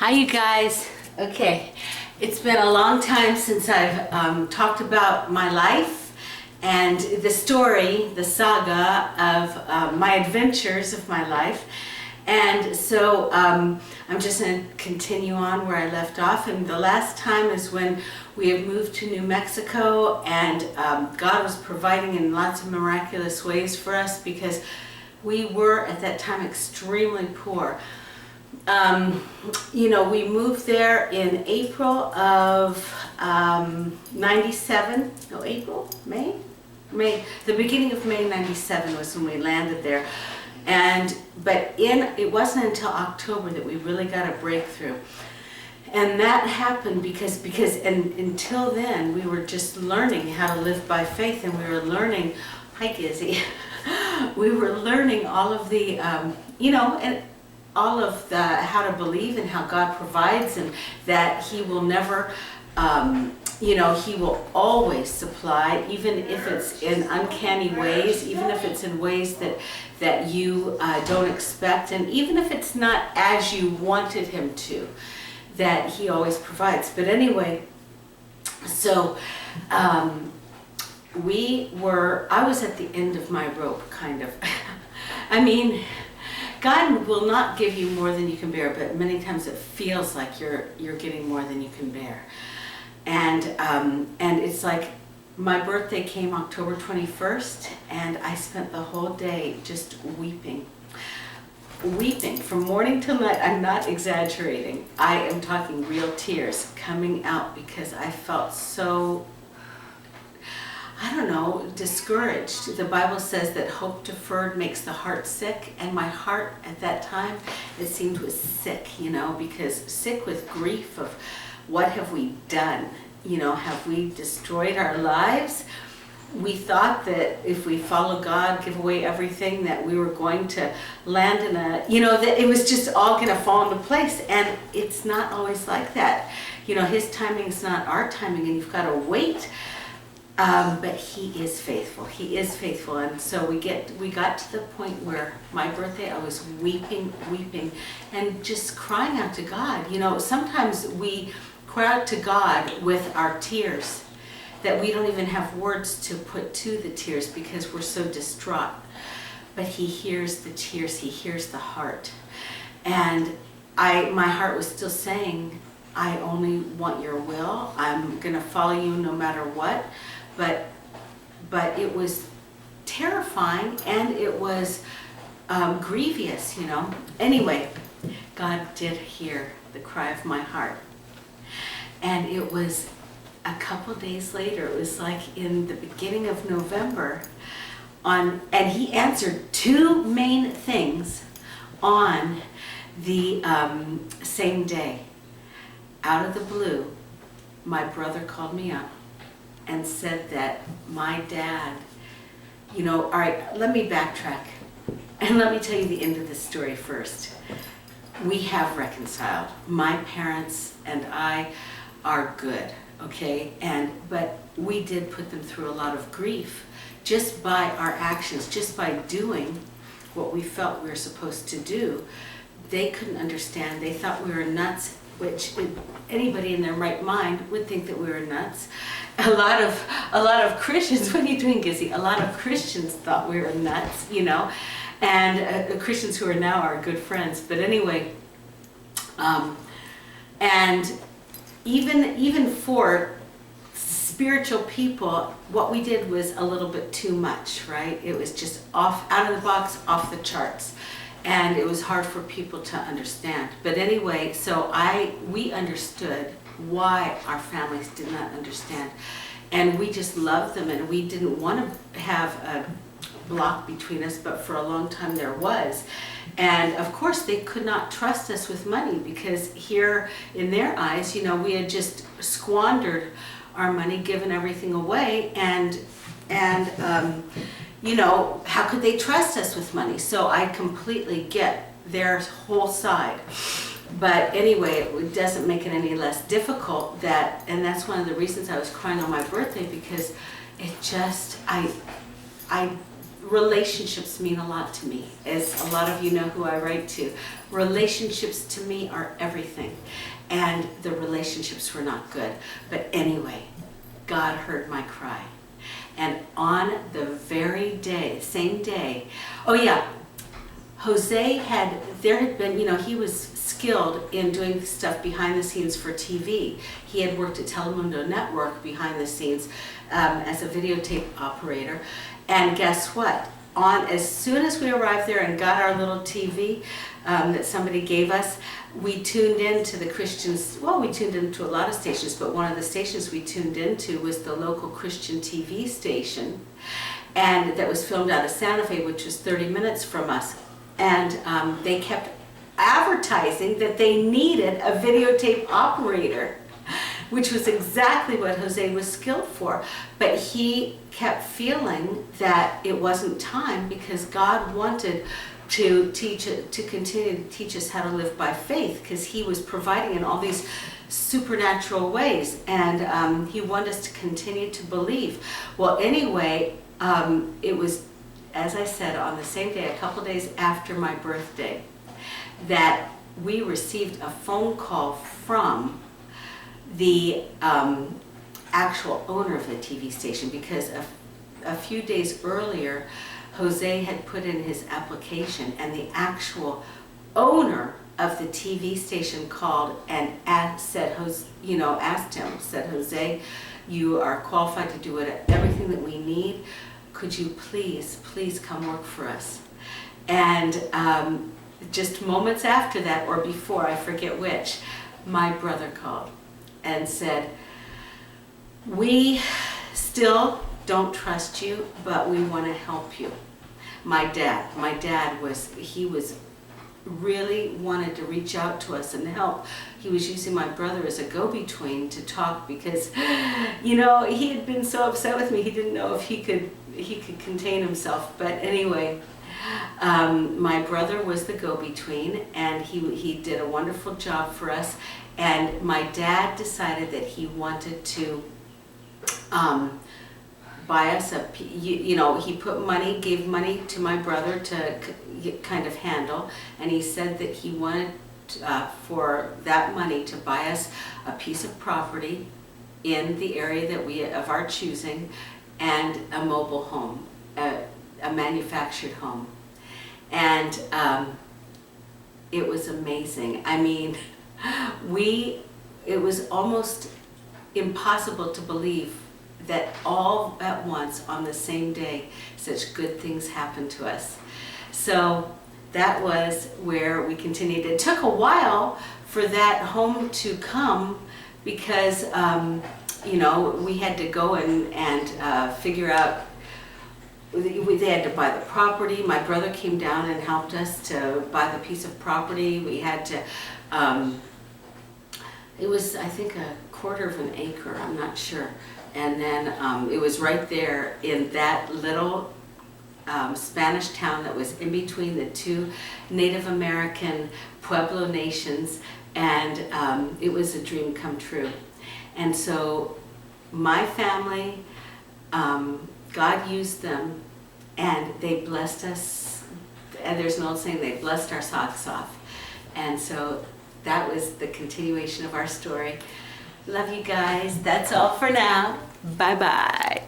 Hi, you guys. Okay, it's been a long time since I've talked about my life and the story, the saga of my adventures of my life. And so I'm just going to continue on where I left off. And the last time is when we had moved to New Mexico, and God was providing in lots of miraculous ways for us because we were at that time extremely poor. We moved there in April of 97, no, May, the beginning of May 97 was when we landed there. But it wasn't until October that we really got a breakthrough. And that happened because until then we were just learning how to live by faith, and we were learning, hi Gizzy, we were learning all of the, and all of the how to believe and how God provides, and that He will never, He will always supply, even if it's in uncanny ways, even if it's in ways that you don't expect, and even if it's not as you wanted Him to, that He always provides. But anyway, so I was at the end of my rope, kind of. I mean, God will not give you more than you can bear, but many times it feels like you're getting more than you can bear. And it's like my birthday came October 21st, and I spent the whole day just weeping from morning till night. I'm not exaggerating. I am talking real tears coming out because I felt so, discouraged. The Bible says that hope deferred makes the heart sick, and my heart at that time, it seemed, was sick, because sick with grief of what have we done? Have we destroyed our lives? We thought that if we follow God, give away everything, that we were going to land in that it was just all going to fall into place, and it's not always like that. His timing is not our timing, and you've got to wait. But He is faithful. He is faithful. And so we got to the point where my birthday, I was weeping, and just crying out to God. Sometimes we cry out to God with our tears, that we don't even have words to put to the tears because we're so distraught. But He hears the tears. He hears the heart. And my heart was still saying, I only want your will. I'm going to follow you no matter what. But it was terrifying, and it was grievous, Anyway, God did hear the cry of my heart. And it was a couple days later, it was like in the beginning of November, and He answered two main things on the same day. Out of the blue, my brother called me up and said that my dad, all right, let me backtrack and let me tell you the end of the story first. We have reconciled. My parents and I are good, okay? But we did put them through a lot of grief just by our actions, just by doing what we felt we were supposed to do. They couldn't understand. They thought we were nuts, which anybody in their right mind would think that we were nuts. A lot of Christians, what are you doing, Gizzy? A lot of Christians thought we were nuts, and Christians who are now our good friends. But anyway, and even for spiritual people, what we did was a little bit too much, right? It was just out of the box, off the charts. And it was hard for people to understand. But anyway, so we understood why our families did not understand. And we just loved them, and we didn't want to have a block between us, but for a long time there was. And of course they could not trust us with money, because here in their eyes, we had just squandered our money, given everything away, and how could they trust us with money? So I completely get their whole side. But anyway, it doesn't make it any less difficult and that's one of the reasons I was crying on my birthday, because it just, I relationships mean a lot to me. As a lot of you know who I write to, relationships to me are everything. And the relationships were not good. But anyway, God heard my cry. And on the very day, same day, oh yeah, there had been, he was skilled in doing stuff behind the scenes for TV. He had worked at Telemundo Network behind the scenes as a videotape operator. And guess what? As soon as we arrived there and got our little TV that somebody gave us, we tuned into the Christians. Well, we tuned into a lot of stations, but one of the stations we tuned into was the local Christian TV station, and that was filmed out of Santa Fe, which was 30 minutes from us. And they kept advertising that they needed a videotape operator, which was exactly what Jose was skilled for. But he kept feeling that it wasn't time, because God wanted to continue to teach us how to live by faith, because he was providing in all these supernatural ways, and he wanted us to continue to believe. Well, anyway, it was, as I said, on the same day, a couple days after my birthday, that we received a phone call from the actual owner of the TV station, because a few days earlier, Jose had put in his application, and the actual owner of the TV station called and asked him, Jose, you are qualified to do everything that we need. Could you please come work for us? And just moments after that, or before, I forget which, my brother called and said, we still don't trust you, but we want to help you. My dad was really wanted to reach out to us and help. He was using my brother as a go-between to talk, because, he had been so upset with me, he didn't know if he could contain himself. But anyway, my brother was the go-between, and he did a wonderful job for us. And my dad decided that he wanted to buy us he gave money to my brother to kind of handle, and he said that he wanted for that money to buy us a piece of property in the area of our choosing, and a mobile home, a manufactured home. And it was amazing. I mean, it was almost impossible to believe that all at once, on the same day, such good things happened to us. So that was where we continued. It took a while for that home to come, because we had to go and figure out. They had to buy the property. My brother came down and helped us to buy the piece of property. We had to. It was, I think, a quarter of an acre. I'm not sure. And then it was right there in that little Spanish town that was in between the two Native American Pueblo nations, and it was a dream come true. And so my family, God used them, and they blessed us, and there's an old saying, they blessed our socks off. And so that was the continuation of our story. Love you guys. That's all for now. Bye-bye.